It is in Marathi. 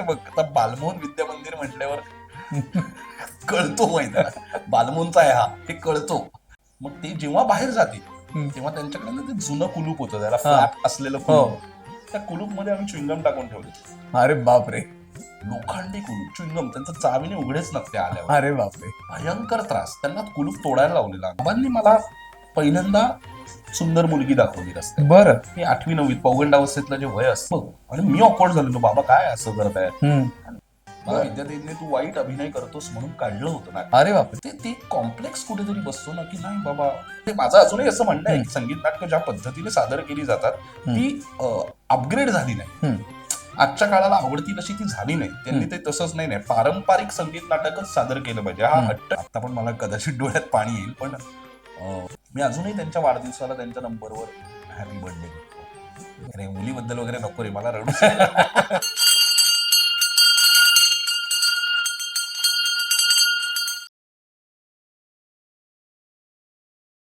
बघ आता बालमोहन विद्या मंदिर म्हटल्यावर कळतो माहिती बालमोहनचा आहे हा, हे कळतो. मग ते जेव्हा बाहेर जाते तेव्हा त्यांच्याकडे ना ते जुनं कुलूप होतं, त्याला फ्लॅप असलेलं कुलूप. त्या कुलूप मध्ये आम्ही च्युइंगम टाकून ठेवले. अरे बापरे, लोखंडी कुलूप च्युइंगम, त्यांचं चावीने उघडेच नसते आल्यावर. अरे बापरे, भयंकर त्रास. त्यांना कुलूप तोडायला लावलेला. बाबांनी मला पहिल्यांदा सुंदर मुलगी दाखवली रस्त्यात. बरं. मी 8वी-9वीत पौगंडावस्थेतलं जे वय असतं आणि मी ऑकवर्ड झालेलो, बाबा काय असं करताय. मला विद्यार्थ्यांनी तू वाईट अभिनय करतोस म्हणून काढलं होतं ना. अरे बापरे, ते कॉम्प्लेक्स कुठेतरी बसतो ना, की नाही बाबा. ते माझं अजूनही असं म्हणणं आहे की संगीत नाटकं ज्या पद्धतीने सादर केली जातात ती अपग्रेड झाली नाही. आजच्या काळाला आवडती तशी ती झाली नाही. त्यांनी ते तसंच नाही. पारंपरिक संगीत नाटकच सादर केलं पाहिजे हा हट्ट. आता पण मला कदाचित डोळ्यात पाणी येईल, पण मी अजूनही त्यांच्या वाढदिवसाला त्यांच्या नंबरवर हॅपी बर्थडे करतो. मुलीबद्दल वगैरे नको रे, मला रडू